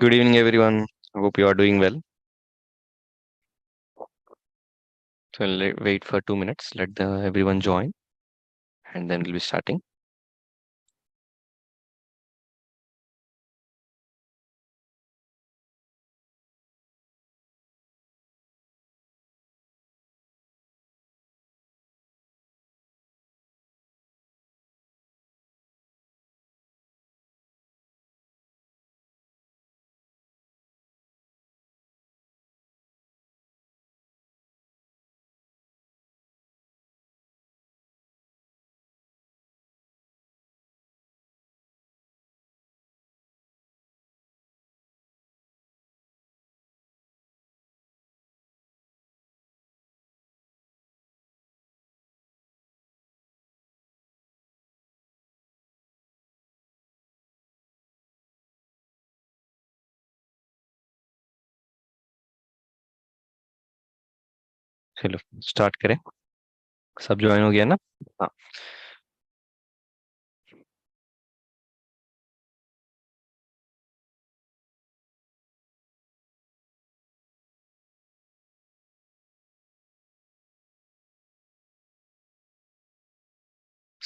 Good evening, everyone. Hope you are doing well. So wait for 2 minutes. Let everyone join, and then we'll be starting. चलो start करें. सब join हो गया ना? हाँ.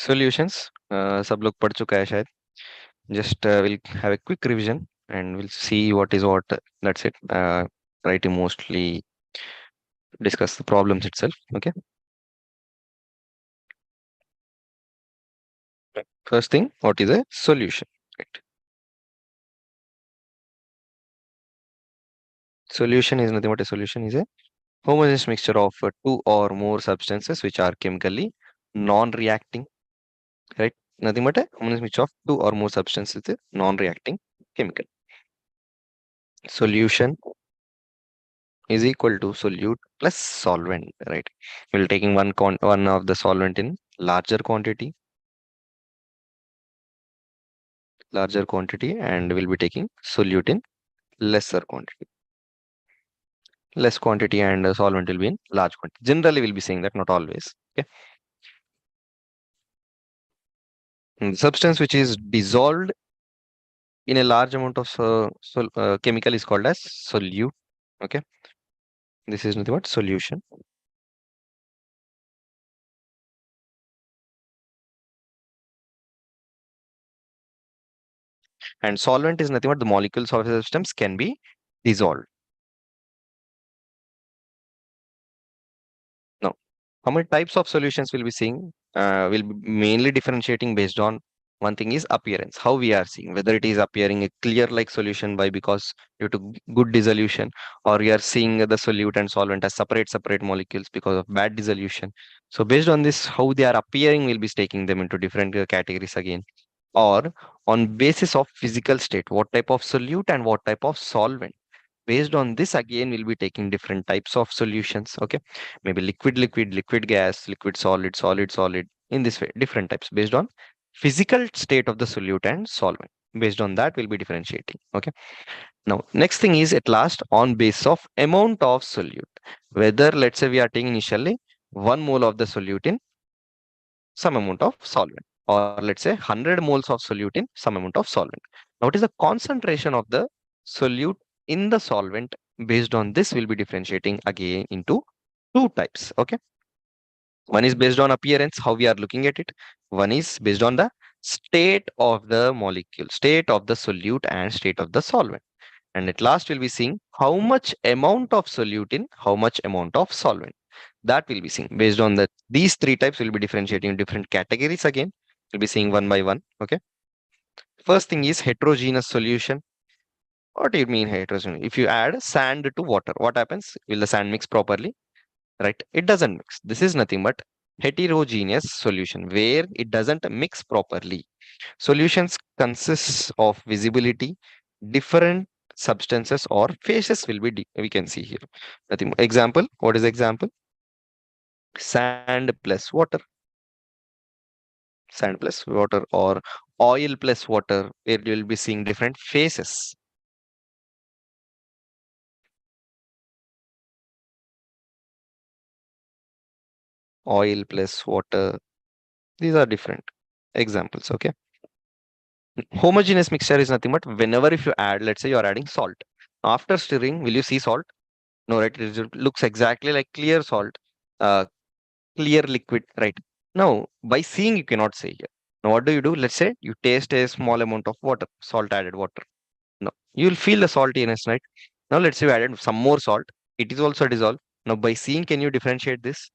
Solutions सब लोग पढ़ चुका है शायद. Just will have a quick revision and we'll see what is what. That's it. Try to mostly discuss the problems itself. Okay. First thing, what is a solution? Right. Solution is nothing but a solution is a homogeneous mixture of two or more substances which are chemically non-reacting. Right? Nothing but a homogeneous mixture of two or more substances with a non-reacting chemical. Solution is equal to solute plus solvent. Right? We'll taking one of the solvent in larger quantity, and we'll be taking solute in lesser quantity. Less quantity and solvent will be in large quantity. Generally, we'll be saying that, not always. Okay. The substance which is dissolved in a large amount of chemical is called as solute. Okay. This is nothing but solution. And solvent is nothing but the molecules of a substance can be dissolved. Now, how many types of solutions we'll be seeing? We'll be mainly differentiating based on one thing is appearance, how we are seeing, whether it is appearing a clear like solution by because due to good dissolution, or we are seeing the solute and solvent as separate molecules because of bad dissolution. So based on this, how they are appearing, we'll be taking them into different categories again. Or on basis of physical state, what type of solute and what type of solvent. Based on this, again, we'll be taking different types of solutions. Okay, maybe liquid gas, liquid solid. In this way, different types based on physical state of the solute and solvent. Based on that, we'll be differentiating. Okay. Now, next thing is at last on base of amount of solute. Whether let's say we are taking initially 1 mole of the solute in some amount of solvent, or let's say 100 moles of solute in some amount of solvent. Now, what is the concentration of the solute in the solvent? Based on this, we'll be differentiating again into two types. Okay. One is based on appearance, how we are looking at it. One is based on the state of the molecule, state of the solute and state of the solvent. And at last, we'll be seeing how much amount of solute in how much amount of solvent. That will be seen based on that. These three types will be differentiating different categories again. We'll be seeing one by one. Okay. First thing is heterogeneous solution. What do you mean heterogeneous? If you add sand to water, what happens? Will the sand mix properly? Right? It doesn't mix. This is nothing but heterogeneous solution where it doesn't mix properly. Solutions consists of visibility, different substances or phases will be we can see here. Nothing. Example. What is example? Sand plus water. Sand plus water or oil plus water, where you will be seeing different phases. Oil plus water. These are different examples. Okay. Homogeneous mixture is nothing but whenever if you add, let's say you are adding salt. After stirring, will you see salt? No, right? Looks exactly like clear salt, uh, clear liquid, right? Now, by seeing, you cannot say here. Now, what do you do? Let's say you taste a small amount of water, salt added water. No, you will feel the saltiness, right? Now, let's say you added some more salt. It is also dissolved. Now, by seeing, can you differentiate this?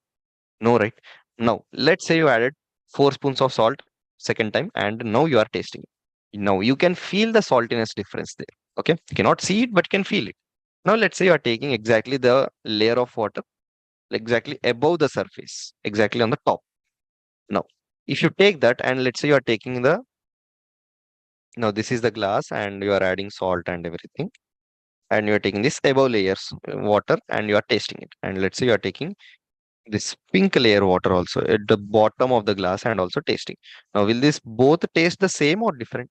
No, right? Now, let's say you added 4 spoons of salt second time, and now you are tasting it. Now, you can feel the saltiness difference there. Okay, you cannot see it, but can feel it. Now, let's say you are taking exactly the layer of water exactly above the surface, exactly on the top. Now, if you take that and let's say you are taking the, now this is the glass and you are adding salt and everything, and you are taking this above layers water and you are tasting it. And let's say you are taking this pink layer water also at the bottom of the glass and also tasting. Now, will this both taste the same or different?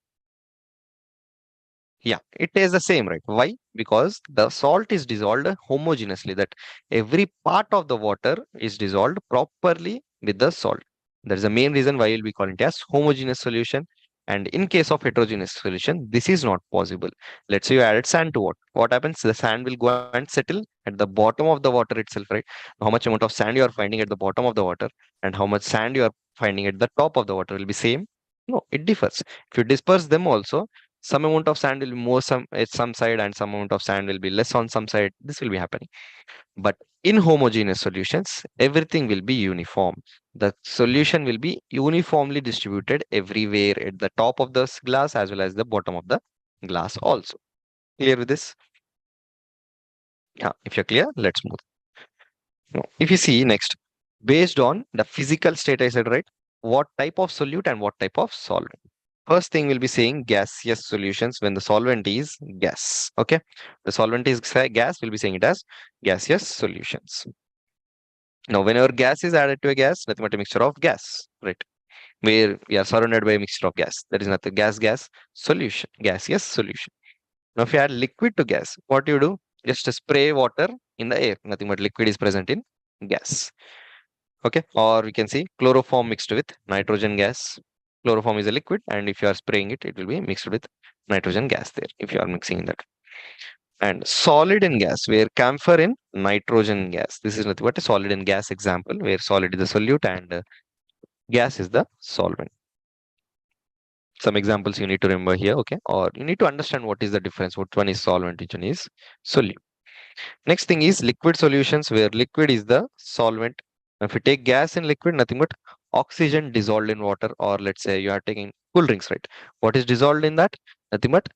Yeah, it tastes the same, right? Why? Because the salt is dissolved homogeneously, that every part of the water is dissolved properly with the salt. That's the main reason why we'll be calling it as homogeneous solution. And in case of heterogeneous solution, this is not possible. Let's say you added sand to water. What happens? The sand will go and settle at the bottom of the water itself, right? How much amount of sand you are finding at the bottom of the water and how much sand you are finding at the top of the water will be same? No, it differs. If you disperse them also, some amount of sand will be more some at some side and some amount of sand will be less on some side. This will be happening. But in homogeneous solutions, everything will be uniform. The solution will be uniformly distributed everywhere at the top of the glass as well as the bottom of the glass also. Clear with this? Yeah, if you're clear, let's move. Now, if you see next, based on the physical state, I said, right? What type of solute and what type of solvent? First thing we'll be saying gaseous solutions when the solvent is gas. Okay. The solvent is gas, we'll be saying it as gaseous solutions. Now, whenever gas is added to a gas, nothing but a mixture of gas, right? Where we are surrounded by a mixture of gas. That is nothing gas solution, gaseous solution. Now, if you add liquid to gas, what do you do? Just spray water in the air. Nothing but liquid is present in gas. Okay. Or we can see chloroform mixed with nitrogen gas. Chloroform is a liquid, and if you are spraying it, it will be mixed with nitrogen gas there if you are mixing that. And solid in gas, where camphor in nitrogen gas. This is nothing but a solid in gas example, where solid is the solute and gas is the solvent. Some examples you need to remember here, okay? Or you need to understand what is the difference. Which one is solvent, which one is solute. Next thing is liquid solutions, where liquid is the solvent. If you take gas in liquid, nothing but oxygen dissolved in water, or let's say you are taking cool drinks, right? What is dissolved in that? Nothing but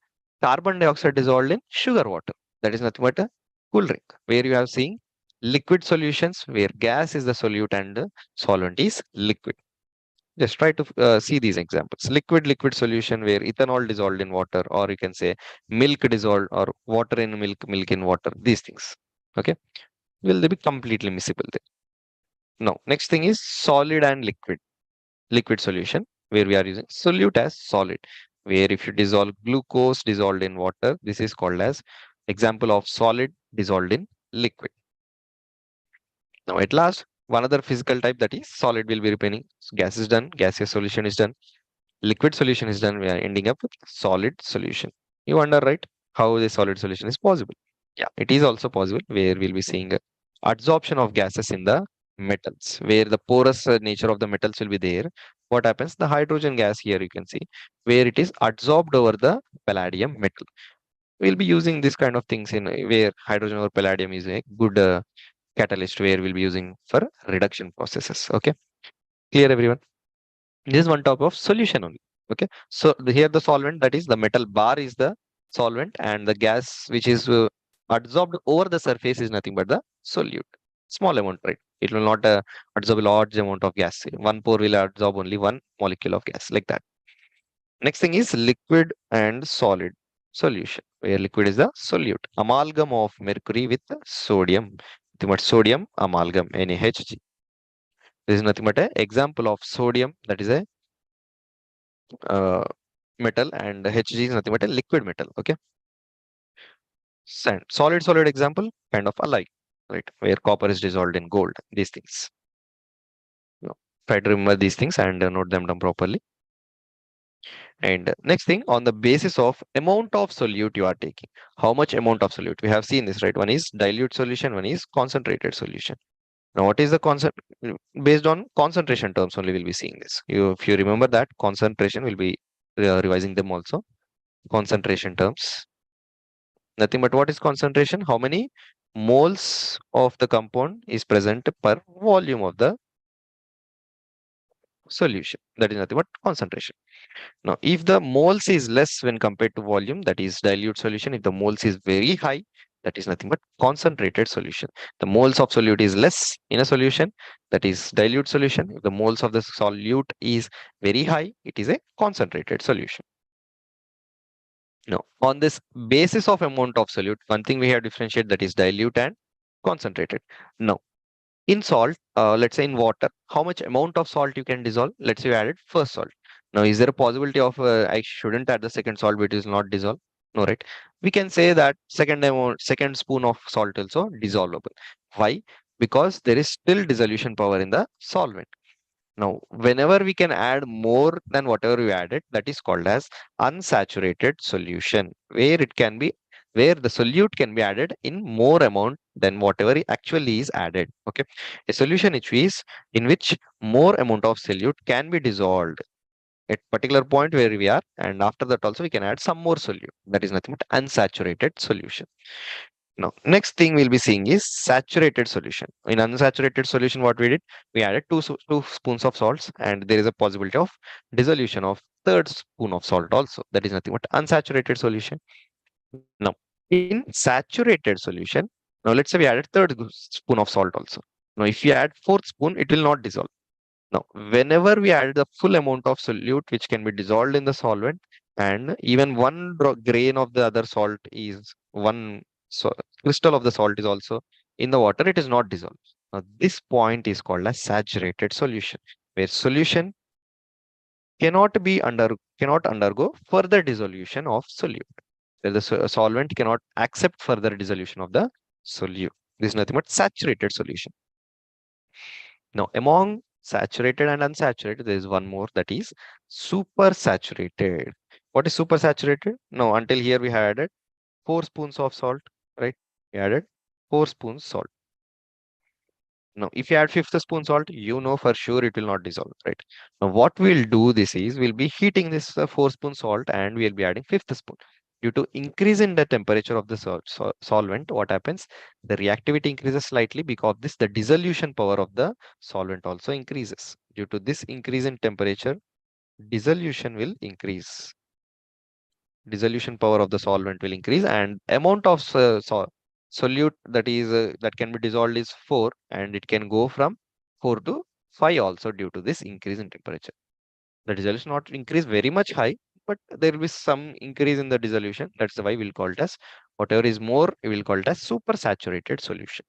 carbon dioxide dissolved in sugar water. That is nothing but a cool drink, where you have seen liquid solutions, where gas is the solute and the solvent is liquid. Just try to see these examples. Liquid solution where ethanol dissolved in water, or you can say milk dissolved, or water in milk, milk in water. These things. Okay, will they be completely miscible there? No. Next thing is solid and liquid. Liquid solution where we are using solute as solid. Where if you dissolve glucose dissolved in water, this is called as example of solid dissolved in liquid. Now at last, one other physical type, that is solid, will be remaining. So gas is done, gaseous solution is done, liquid solution is done. We are ending up with solid solution. You wonder, right, how the solid solution is possible? Yeah, it is also possible, where we'll be seeing adsorption of gases in the metals, where the porous nature of the metals will be there. What happens? The hydrogen gas here you can see, where it is adsorbed over the palladium metal. We'll be using this kind of things in where hydrogen over palladium is a good catalyst, where we'll be using for reduction processes. Okay, clear everyone? This is one type of solution only. Okay, so here the solvent, that is the metal bar, is the solvent, and the gas which is adsorbed over the surface is nothing but the solute. Small amount, right? It will not absorb a large amount of gas. One pore will absorb only one molecule of gas, like that. Next thing is liquid and solid solution, where liquid is the solute. Amalgam of mercury with sodium. Nothing but sodium amalgam, NaHG. This is nothing but an example of sodium, that is a uh, metal, and Hg is nothing but a liquid metal. Okay. Sand. Solid example, kind of alike, right? Where copper is dissolved in gold. These things. You know, try to remember these things and note them down properly. And next thing, on the basis of amount of solute you are taking, how much amount of solute? We have seen this, right? One is dilute solution, one is concentrated solution. Now, what is the concent? Based on concentration terms only, we'll be seeing this. If you remember that, concentration will be revising them also. Concentration terms. Nothing but what is concentration? How many moles of the compound is present per volume of the solution? That is nothing but concentration. Now, if the moles is less when compared to volume, that is dilute solution. If the moles is very high, that is nothing but concentrated solution. The moles of solute is less in a solution, that is dilute solution. If the moles of the solute is very high, it is a concentrated solution. Now, on this basis of amount of solute, one thing we have differentiate, that is dilute and concentrated. Now, in salt, let's say in water, how much amount of salt you can dissolve? Let's say you added first salt. Now, is there a possibility of I shouldn't add the second salt, but it is not dissolved? No, right? We can say that second spoon of salt also dissolvable. Why? Because there is still dissolution power in the solvent. Now, whenever we can add more than whatever we added, that is called as unsaturated solution, where the solute can be added in more amount than whatever it actually is added. Okay, a solution in which more amount of solute can be dissolved at particular point where we are, and after that also we can add some more solute. That is nothing but unsaturated solution. Now, next thing we'll be seeing is saturated solution. In unsaturated solution, what we did, we added two spoons of salts, and there is a possibility of dissolution of third spoon of salt also. That is nothing but unsaturated solution. Now, in saturated solution, now let's say we added third spoon of salt also. Now, if you add fourth spoon, it will not dissolve. Now, whenever we add the full amount of solute which can be dissolved in the solvent, and even one grain of the other salt is one crystal of the salt is also in the water, it is not dissolved. Now, this point is called a saturated solution, where solution cannot undergo further dissolution of solute. Where the solvent cannot accept further dissolution of the solute. This is nothing but saturated solution. Now, among saturated and unsaturated, there is one more, that is supersaturated. What is supersaturated? Now, until here we had added 4 spoons of salt, right? We added 4 spoons salt. Now, if you add fifth spoon salt, you know for sure it will not dissolve, right? Now, what we'll do this is we'll be heating this 4 spoon salt and we'll be adding fifth spoon. Due to increase in the temperature of the solvent, what happens? The reactivity increases slightly. Because of this, the dissolution power of the solvent also increases. Due to this increase in temperature, dissolution will increase. Dissolution power of the solvent will increase, and amount of solute that can be dissolved is 4, and it can go from 4 to 5 also due to this increase in temperature. The dissolution not increase very much high, but there will be some increase in the dissolution. That's why we'll call it as, whatever is more, we will call it as supersaturated solution.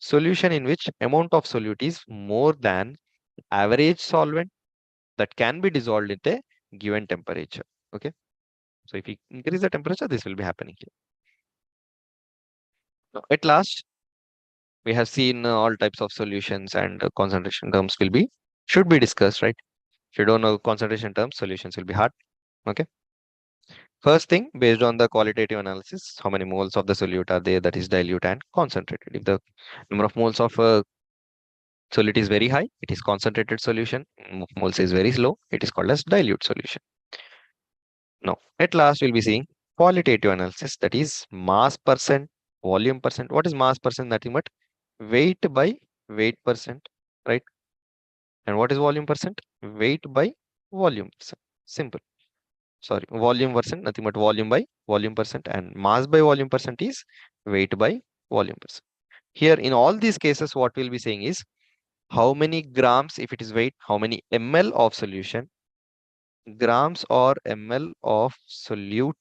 Solution in which amount of solute is more than average solvent that can be dissolved at a given temperature. Okay. So if we increase the temperature, this will be happening here. Now, at last, we have seen all types of solutions, and concentration terms should be discussed, right? If you don't know concentration terms, solutions will be hard. Okay. First thing, based on the qualitative analysis, how many moles of the solute are there, that is dilute and concentrated. If the number of moles of solute is very high, it is concentrated solution. Moles is very low, it is called as dilute solution. Now, at last, we'll be seeing qualitative analysis, that is mass percent, volume percent. What is mass percent? Nothing but weight by weight percent, right? And what is volume percent? Weight by volume percent. Simple. Sorry, volume percent, nothing but volume by volume percent, and mass by volume percent is weight by volume percent. Here, in all these cases, what we'll be saying is how many grams, if it is weight, how many ml of solution, grams or ml of solute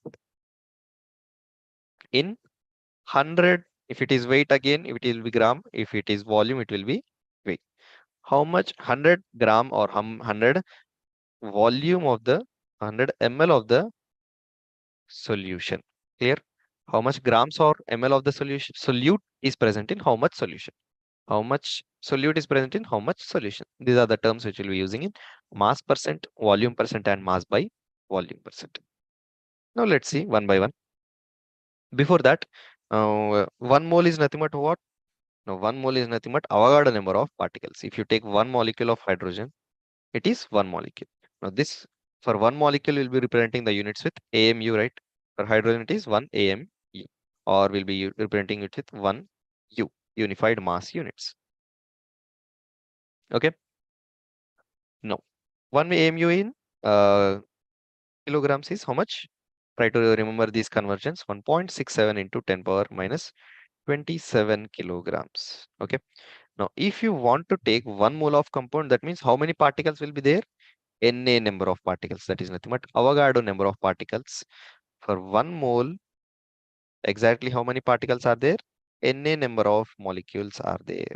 in 100. If it is weight, again, if it will be gram. If it is volume, it will be weight. How much? 100 gram or 100 volume of the 100 ml of the solution. Clear? How much grams or ml of the solution solute is present in how much solution? How much solute is present in how much solution? These are the terms which we'll be using in mass percent, volume percent, and mass by volume percent. Now let's see one by one. Before that, 1 mole is nothing but what? Now 1 mole is nothing but Avogadro number of particles. If you take one molecule of hydrogen, it is one molecule. Now this, for one molecule, will be representing the units with AMU, right? For hydrogen, it is 1 AMU, or will be representing it with 1 U, unified mass units. Okay. Now 1 AMU in kilograms is how much? Try to remember these conversions. 1.67 into 10 power minus 27 kilograms. Okay. Now, if you want to take 1 mole of compound, that means how many particles will be there? Na number of particles. That is nothing but Avogadro number of particles. For 1 mole, exactly how many particles are there? Na number of molecules are there.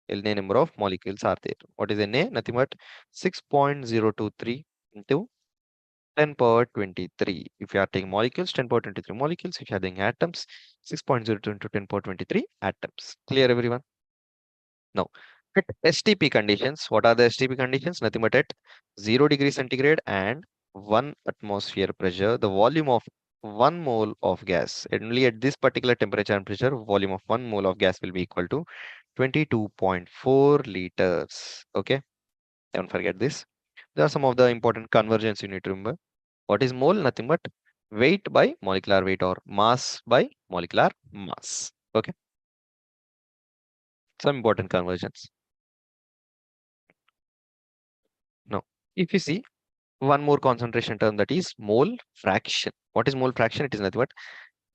Na number of molecules are there. What is Na? Nothing but 6.023 into 10 power 23. If you are taking molecules, 10 power 23 molecules. If you are taking atoms, 6.02 into 10 power 23 atoms. Clear, everyone? Now, at STP conditions, what are the STP conditions? Nothing but at 0 degree centigrade and 1 atmosphere pressure, the volume of 1 mole of gas, only at this particular temperature and pressure, volume of 1 mole of gas will be equal to 22.4 liters. Okay, don't forget this. There are some of the important conversions you need to remember. What is mole? Nothing but weight by molecular weight or mass by molecular mass. Okay, some important conversions. Now, if you see one more concentration term, that is mole fraction. What is mole fraction? It is nothing but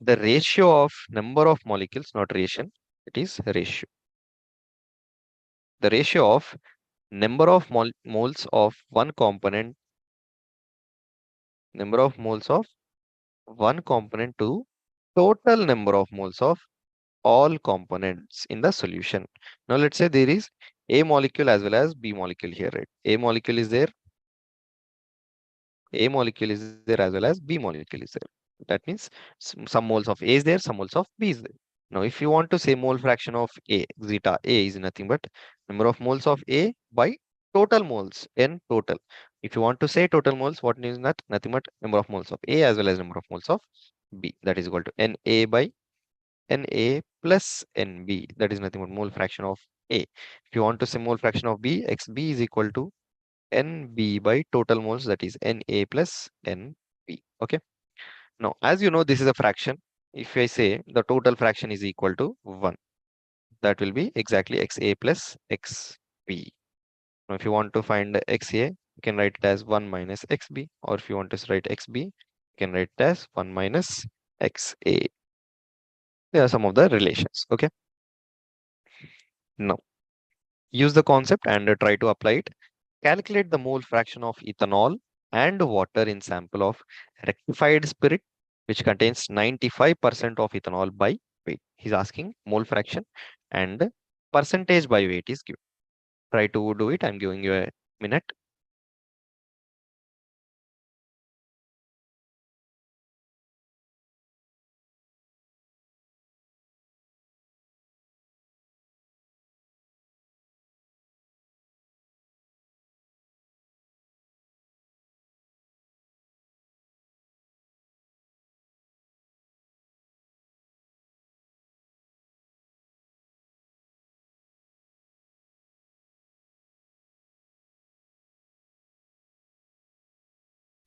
the ratio of number of molecules, not ration. It is ratio. The ratio of number of moles of one component, number of moles of one component to total number of moles of all components in the solution. Now let's say there is A molecule as well as B molecule here, right? A molecule is there, A molecule is there as well as B molecule is there. That means some moles of A is there, some moles of B is there. Now, if you want to say mole fraction of A, zeta A is nothing but number of moles of A by total moles, N total. If you want to say total moles, what is that? Nothing but number of moles of A as well as number of moles of B. That is equal to Na by Na plus Nb. That is nothing but mole fraction of A. If you want to say mole fraction of B, Xb is equal to Nb by total moles, that is Na plus Nb. Okay. Now, as you know, this is a fraction. If I say the total fraction is equal to 1, that will be exactly Xa plus Xb. Now, if you want to find Xa, you can write it as 1 minus Xb, or if you want to write Xb, you can write it as 1 minus Xa. There are some of the relations. Okay. Now, use the concept and try to apply it. Calculate the mole fraction of ethanol and water in sample of rectified spirit, which contains 95% of ethanol by weight. He's asking mole fraction and percentage by weight is given. Try to do it. I'm giving you a minute.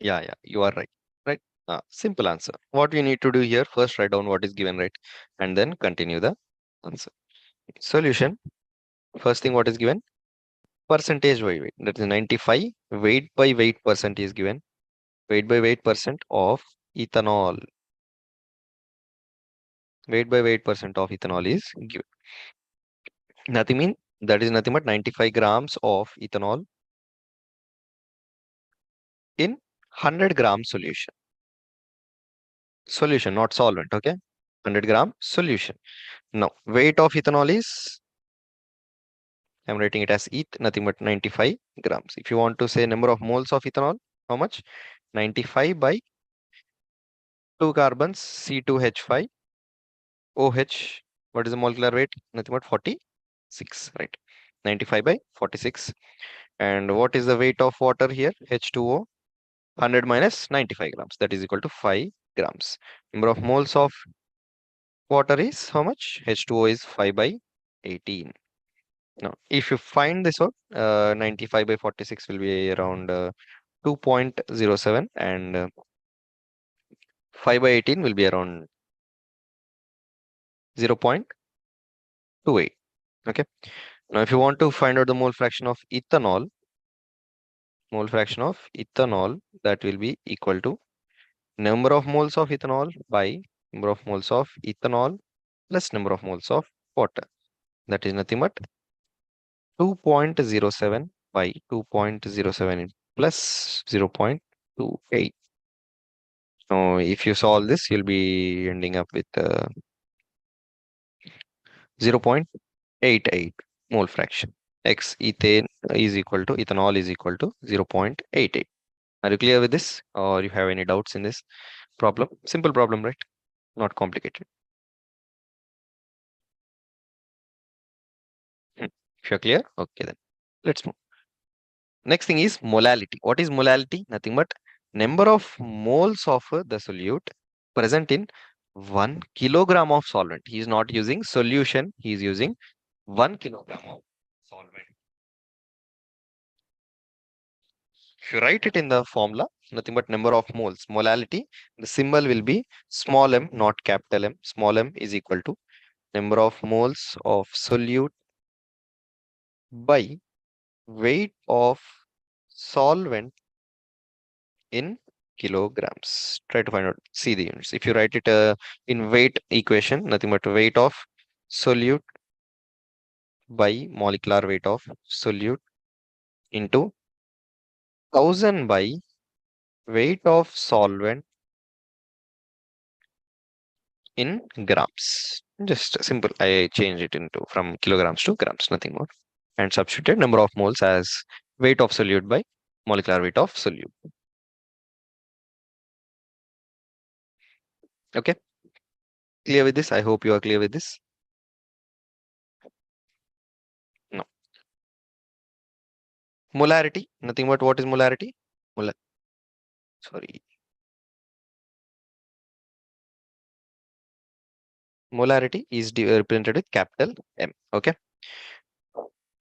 Yeah, you are right. Right. Simple answer. What you need to do here, first write down what is given, right? And then continue the answer. Solution. First thing, what is given? Percentage by weight. That is 95. Weight by weight percent is given. Weight by weight percent of ethanol. Weight by weight percent of ethanol is given. Nothing mean that is nothing but 95 grams of ethanol in 100 gram solution. Solution, not solvent. Okay. 100-gram solution. Now, weight of ethanol is, I'm writing it as ETH, nothing but 95 grams. If you want to say number of moles of ethanol, how much? 95 by 2 carbons, C2H5, OH. What is the molecular weight? Nothing but 46, right? 95 by 46. And what is the weight of water here? H2O. 100 minus 95 grams, that is equal to 5 grams. Number of moles of water is how much? H2O is 5 by 18. Now, if you find this out, 95 by 46 will be around 2.07, and 5 by 18 will be around 0.28. Okay. Now, if you want to find out the mole fraction of ethanol, that will be equal to number of moles of ethanol by number of moles of ethanol plus number of moles of water. That is nothing but 2.07 by 2.07 plus 0.28. Now, if you solve this, you'll be ending up with 0.88 mole fraction. X ethane is equal to ethanol is equal to 0.88. Are you clear with this, or you have any doubts in this problem? Simple problem, right? Not complicated. If you're clear, okay, then let's move. Next thing is molality. What is molality? Nothing but number of moles of the solute present in 1 kilogram of solvent. He is not using solution, he is using 1 kilogram of solvent. If you write it in the formula, nothing but number of moles, molality, the symbol will be small m, not capital M. Small m is equal to number of moles of solute by weight of solvent in kilograms. Try to find out, see the units. If you write it in weight equation, nothing but weight of solute by molecular weight of solute into 1000 by weight of solvent in grams. Just simple. I change it into from kilograms to grams, nothing more. And substitute number of moles as weight of solute by molecular weight of solute. Okay. Clear with this? I hope you are clear with this. No. Molarity. Nothing but what is molarity? Sorry. Molarity is represented with capital M. Okay.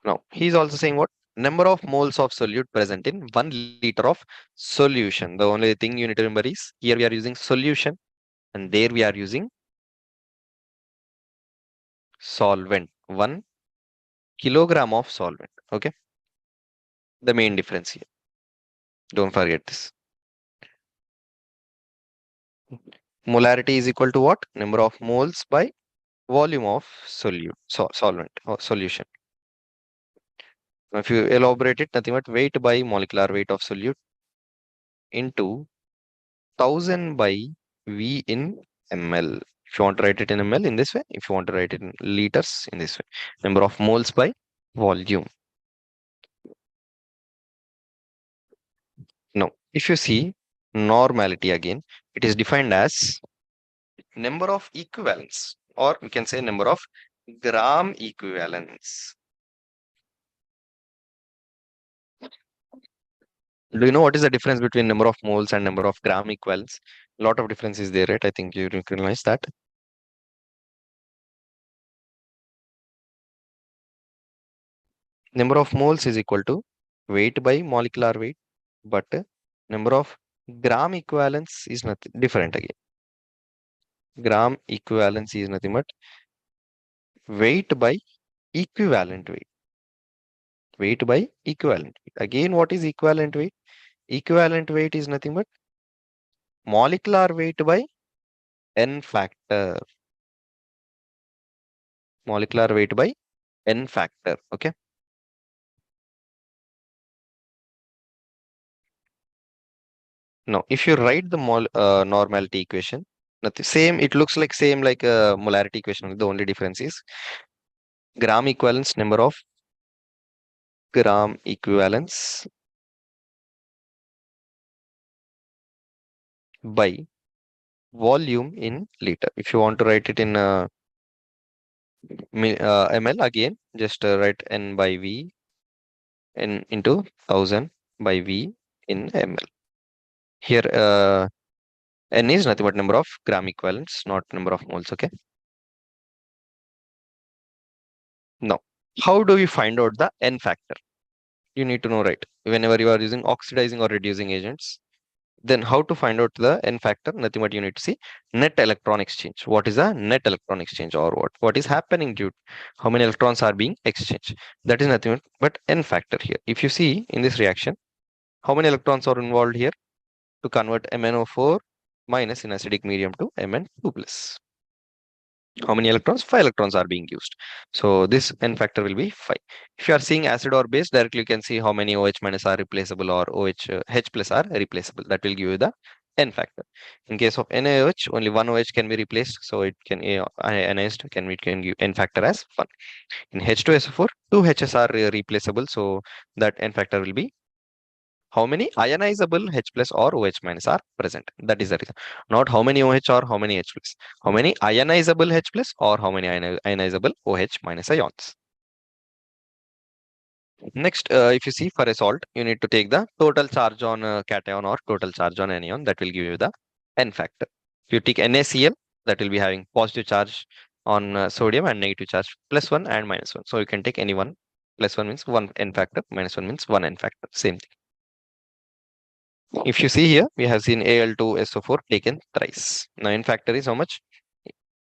Now, he's also saying what? Number of moles of solute present in 1 liter of solution. The only thing you need to remember is here we are using solution and there we are using solvent. 1 kilogram of solvent. Okay. The main difference here. Don't forget this. Molarity is equal to what? Number of moles by volume of solute, solvent or solution. Now, if you elaborate it, nothing but weight by molecular weight of solute into 1000 by V in ml. If you want to write it in ml in this way, if you want to write it in liters in this way, number of moles by volume. Now, if you see normality again, it is defined as number of equivalents, or we can say number of gram equivalents. Do you know what is the difference between number of moles and number of gram equivalents? A lot of difference is there, right? I think you recognize that. Number of moles is equal to weight by molecular weight, but number of gram equivalents is nothing different again. Gram equivalence is nothing but weight by equivalent weight. Weight by equivalent weight. Again, what is equivalent weight? Equivalent weight is nothing but molecular weight by n factor. Molecular weight by n factor. Okay. Now, if you write the normality equation, nothing same. It looks like same like a molarity equation. The only difference is gram equivalence, number of gram equivalence by volume in liter. If you want to write it in ml again, just write n by v n into 1000 by v in ml. Here, N is nothing but number of gram equivalents, not number of moles. Okay. Now, how do we find out the N factor? You need to know, right? Whenever you are using oxidizing or reducing agents, then how to find out the N factor? Nothing but you need to see net electron exchange. What is the net electron exchange, or what is happening due? How many electrons are being exchanged? That is nothing but N factor here. If you see in this reaction, how many electrons are involved here to convert MnO4 minus in acidic medium to Mn2 plus? How many electrons? 5 electrons are being used. So this N factor will be 5. If you are seeing acid or base, directly you can see how many OH minus are replaceable or H plus are replaceable. That will give you the N factor. In case of NaOH, only one OH can be replaced, so it can ionized, we can give N factor as 1. In H2SO4, two H's are replaceable, so that N factor will be how many ionizable H plus or OH minus are present. That is the reason. Not how many OH or how many H plus. How many ionizable H plus or how many ionizable OH minus ions. Next, if you see for a salt, you need to take the total charge on cation or total charge on anion. That will give you the N factor. If you take NaCl, that will be having positive charge on sodium and negative charge +1 and -1. So you can take any one. +1 means 1 N factor, -1 means 1 N factor. Same thing. If you see here, we have seen Al2SO4 taken thrice. Now N factor is how much?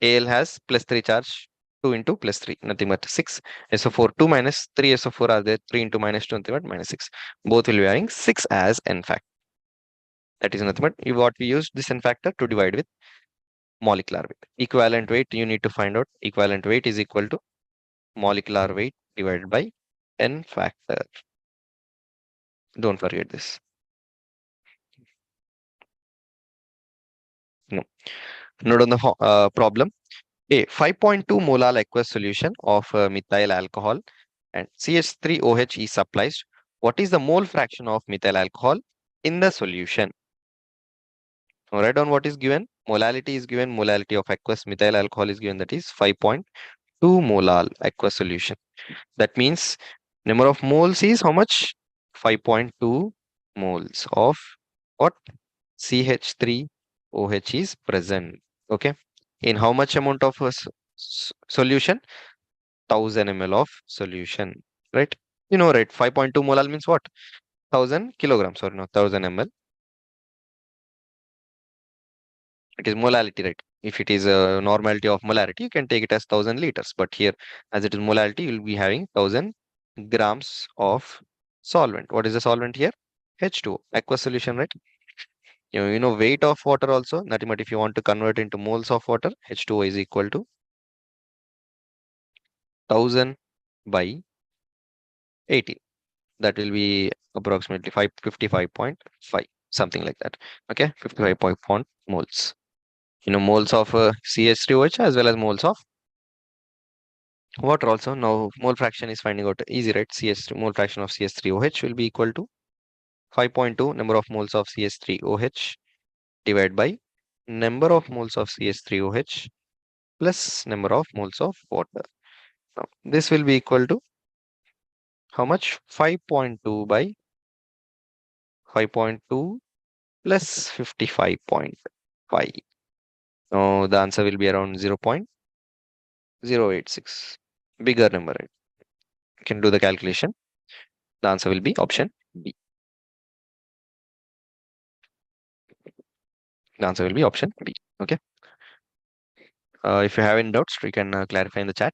Al has +3 charge, 2 into +3, nothing but 6. SO4 2 minus 3 SO4 are there, 3 into -2, nothing but -6. Both will be having 6 as N factor. That is nothing but what we use this N factor to divide with molecular weight. Equivalent weight you need to find out. Equivalent weight is equal to molecular weight divided by N factor. Don't forget this. No. Note on the problem. A 5.2 molar aqueous solution of methyl alcohol and CH3OH is supplied. What is the mole fraction of methyl alcohol in the solution? Now write down what is given. Molality is given. Molality of aqueous methyl alcohol is given. That is 5.2 molar aqueous solution. That means number of moles is how much? 5.2 moles of what? CH3OH is present. Okay. In how much amount of solution? 1000 ml of solution, right? You know, right? 5.2 molar means what? 1000 kilograms, or no, 1000 ml. It is molality, right? If it is a normality of molarity, you can take it as 1000 liters. But here, as it is molality, you will be having 1000 grams of solvent. What is the solvent here? H2O, aqueous solution, right? You know weight of water also. Nothing but if you want to convert into moles of water, H2O is equal to 1000 by 18. That will be approximately 55.5, something like that. Okay, 55.1 moles. You know, moles of CH3OH as well as moles of water also. Now, mole fraction is finding out easy, right? CH3 mole fraction of CH3OH will be equal to 5.2 number of moles of CH3OH divided by number of moles of CH3OH plus number of moles of water. Now, this will be equal to how much? 5.2 by 5.2 plus 55.5. Now, the answer will be around 0.086. Bigger number, right? You can do the calculation. The answer will be option B. The answer will be option B. Okay. If you have any doubts, you can clarify in the chat.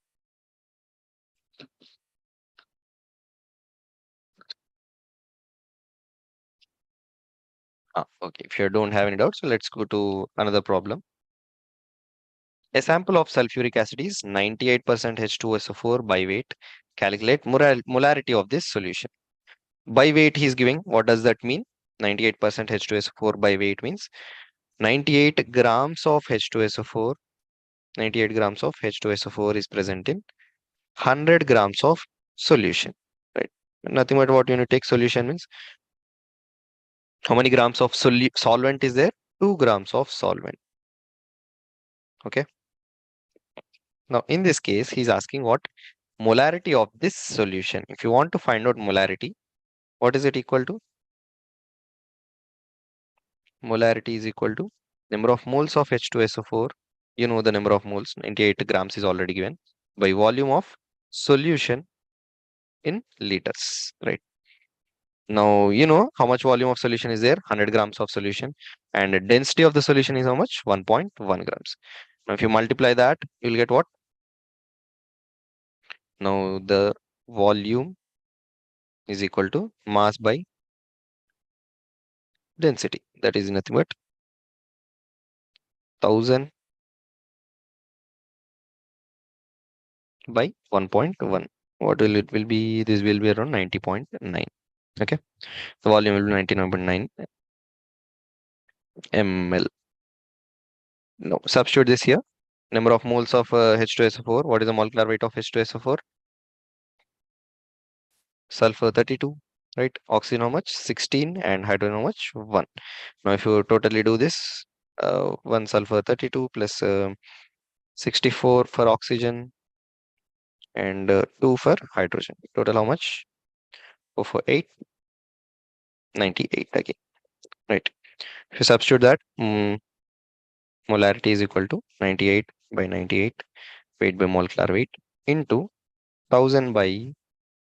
Okay. If you don't have any doubts, so let's go to another problem. A sample of sulfuric acid is 98% H2SO4 by weight. Calculate molarity of this solution. By weight he is giving. What does that mean? 98% H2SO4 by weight means 98 grams of H2SO4. 98 grams of H2SO4 is present in 100 grams of solution, right? Nothing but what you need to take solution means how many grams of solvent is there? 2 grams of solvent. Okay. Now, in this case, he's asking what molarity of this solution. If you want to find out molarity, what is it equal to? molarity is equal to number of moles of H2SO4. You know the number of moles, 98 grams is already given, by volume of solution in liters, right? Now, you know how much volume of solution is there? 100 grams of solution. And the density of the solution is how much? 1.1 grams. Now, if you multiply that, you'll get what? Now, the volume is equal to mass by density. That is nothing but 1000 by 1.1. What will it will be? This will be around 90.9. Okay. The volume will be 99.9 ml. Now, substitute this here. Number of moles of H2SO4. What is the molecular weight of H2SO4? Sulfur 32, right? Oxygen how much? 16, and hydrogen how much? 1. Now, if you totally do this, 1 sulfur 32 plus 64 for oxygen and 2 for hydrogen. Total how much? 4 for 8, 98 again, right? If you substitute that, molarity is equal to 98 by 98, weight by molecular weight, into 1000 by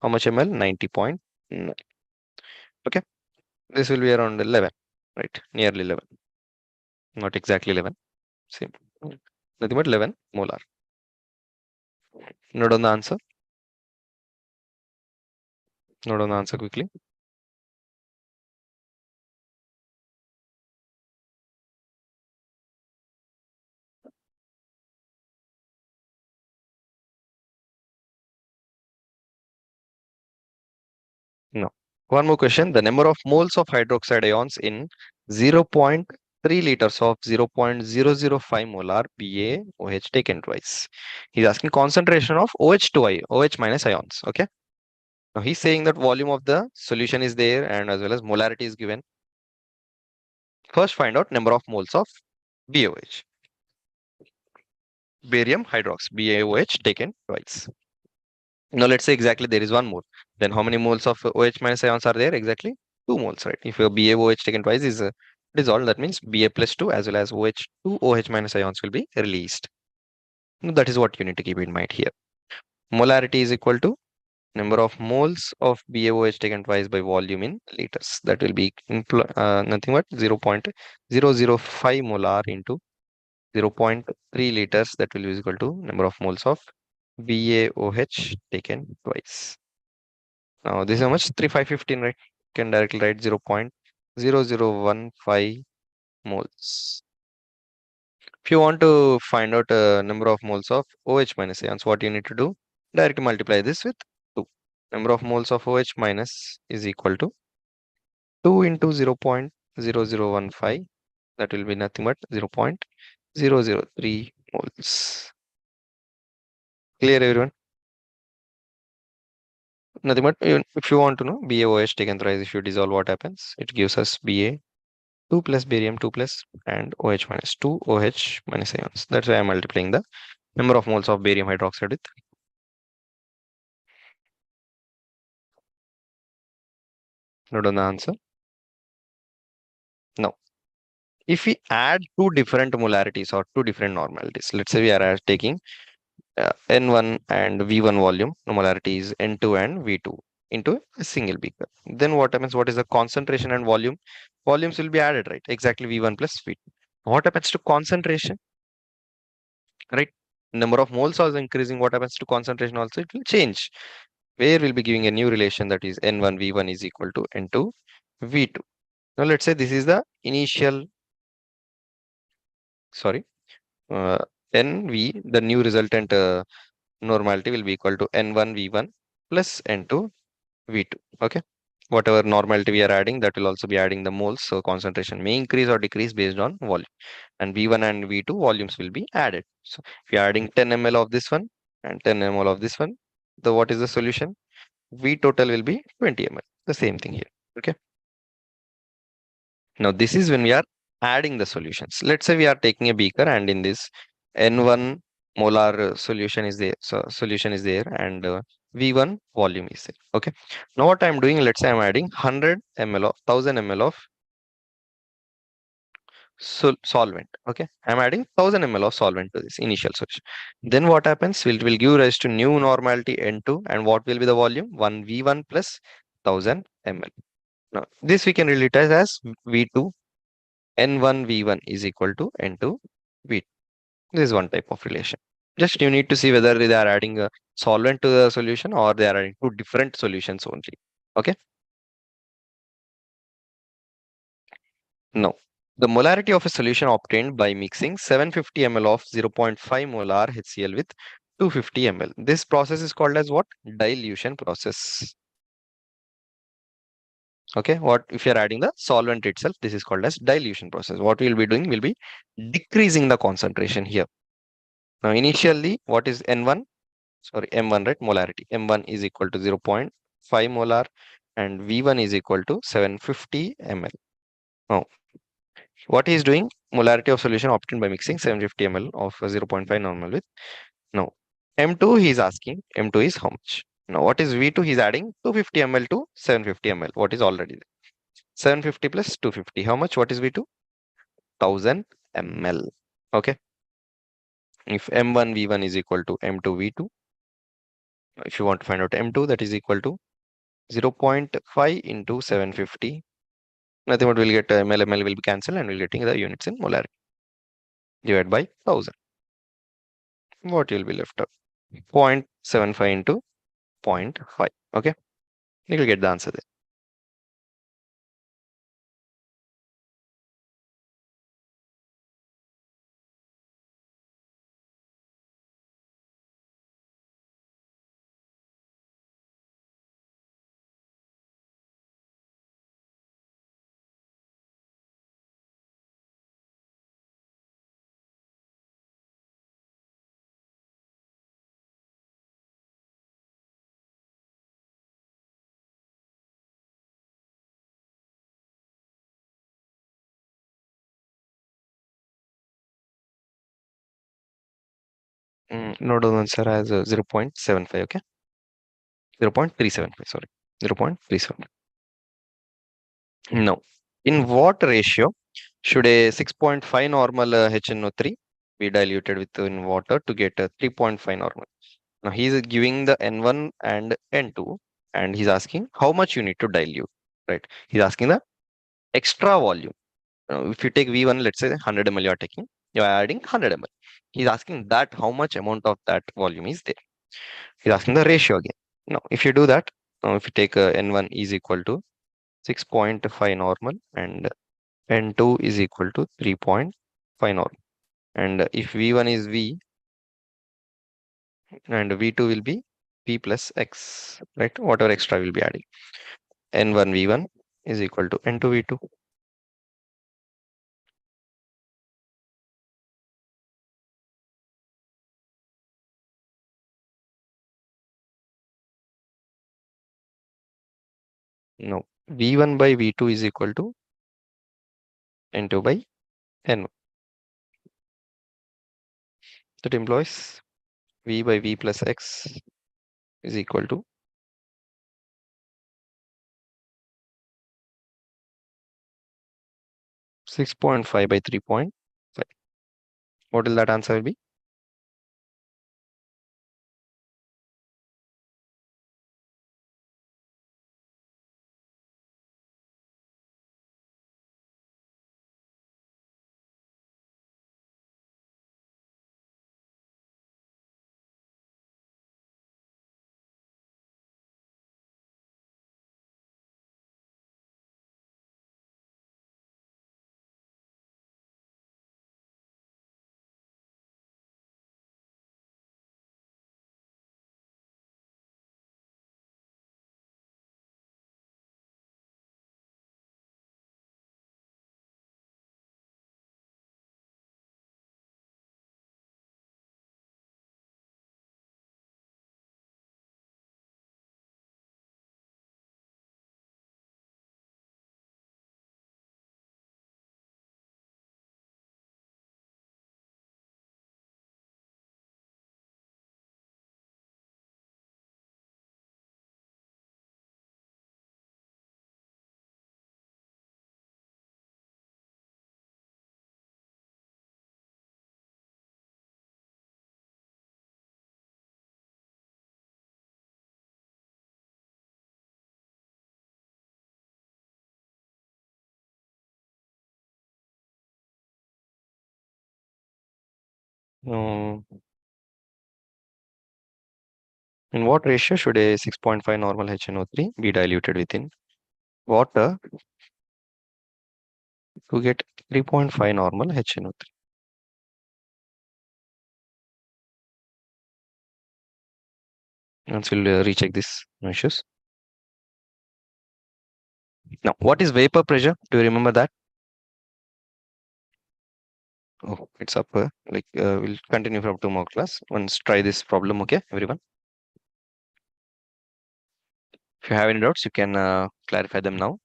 how much ml? 90.9. Okay, this will be around 11, right? Nearly 11, not exactly 11. Same. Nothing but 11 molar. Note on the answer. Note on the answer quickly. No. One more question. The number of moles of hydroxide ions in 0.3 liters of 0.005 molar BaOH taken twice. He's asking concentration of OH2I, OH minus ions. Okay. Now he's saying that volume of the solution is there and as well as molarity is given. First find out number of moles of BaOH. Barium hydrox, BaOH taken twice. Now let's say exactly there is one mole. Then how many moles of OH minus ions are there? Exactly 2 moles, right? If your BaOH taken twice is dissolved, that means Ba plus 2 as well as OH2 OH minus ions will be released. Now, that is what you need to keep in mind here. Molarity is equal to number of moles of BaOH taken twice by volume in liters. That will be nothing but 0.005 molar into 0.3 liters. That will be equal to number of moles of BaOH taken twice. Now this is how much? 3515, right? Can directly write 0.0015 moles. If you want to find out number of moles of OH minus ions, what you need to do? Directly multiply this with 2. Number of moles of OH minus is equal to 2 into 0.0015. That will be nothing but 0.003 moles. Clear, everyone? Nothing but if you want to know BaOH taken thrice, if you dissolve, what happens? It gives us Ba 2 plus barium 2 plus and OH minus 2 OH minus ions. That's why I'm multiplying the number of moles of barium hydroxide with. Note on the answer. Now, if we add two different molarities or two different normalities, let's say we are taking N1 and V1 volume, the molarity is N2 and V2 into a single beaker. Then what happens? What is the concentration and volume? Volumes will be added, right? Exactly V1 plus V2. What happens to concentration? Right? Number of moles also increasing. What happens to concentration also? It will change. Where we'll be giving a new relation, that is N1 V1 is equal to N2 V2. Now let's say this is the initial, sorry, uh, NV, the new resultant normality will be equal to N1 V1 plus N2 V2. Okay. Whatever normality we are adding, that will also be adding the moles. So concentration may increase or decrease based on volume. And V1 and V2 volumes will be added. So if you are adding 10 ml of this one and 10 ml of this one, the what is the solution? V total will be 20 ml. The same thing here. Okay. Now this is when we are adding the solutions. Let's say we are taking a beaker and in this N1 molar solution is there. So solution is there and V1 volume is there. Okay. Now what I'm doing, let's say I'm adding 100 ml of 1000 ml of solvent. Okay, I'm adding 1000 ml of solvent to this initial solution. Then what happens? Will give rise to new normality N2, and what will be the volume? 1v1 plus 1000 ml. Now this we can relate as V2. N1 V1 is equal to N2 V2. This is one type of relation. Just you need to see whether they are adding a solvent to the solution or they are adding two different solutions only. Okay. No. The molarity of a solution obtained by mixing 750 ml of 0.5 molar HCl with 250 ml. This process is called as what? Dilution process. Okay. What if you're adding the solvent itself? This is called as dilution process. What we'll be doing will be decreasing the concentration here. Now, initially, what is N1? Sorry, M1, right? Molarity. M1 is equal to 0.5 molar and V1 is equal to 750 ml. Now, what he is doing? Molarity of solution obtained by mixing 750 ml of 0.5 normal with. Now, M2 he is asking, M2 is how much? Now, what is V2? He is adding 250 ml to 750 ml. What is already there? 750 plus 250. How much? What is V2? 1000 ml. Okay. If M1 V1 is equal to M2 V2, if you want to find out M2, that is equal to 0.5 into 750. Nothing but we'll get ml will be cancelled and we'll getting the units in molarity divided by 1000. What you'll be left out? 0.75 into 0.5. Okay. You'll get the answer there. Node answer as 0.75. Okay. 0.375. Sorry. 0.375. No. In what ratio should a 6.5 normal HNO3 be diluted with in water to get a 3.5 normal? Now he's giving the N1 and N2 and he's asking how much you need to dilute, right? He's asking the extra volume. If you take V1, let's say 100 ml you are taking, you are adding 100 ml. He's asking that how much amount of that volume is there. He's asking the ratio again. Now, if you do that, if you take N1 is equal to 6.5 normal and N2 is equal to 3.5 normal. And if V1 is V and V2 will be P plus X, right? Whatever extra will be adding. N1 V1 is equal to N2 V2. No, V1 by V2 is equal to N2 by N1. That employs V by V plus X is equal to 6.5 by 3.5. What will that answer be? Um, in what ratio should a 6.5 normal HNO3 be diluted within water to get 3.5 normal HNO3? Once we'll recheck this issues. Now, what is vapor pressure? Do you remember that? Oh, it's up. We'll continue from tomorrow class. Once try this problem, okay, everyone. If you have any doubts, you can clarify them now.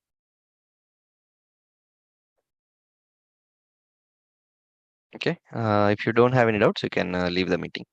Okay. If you don't have any doubts, you can leave the meeting.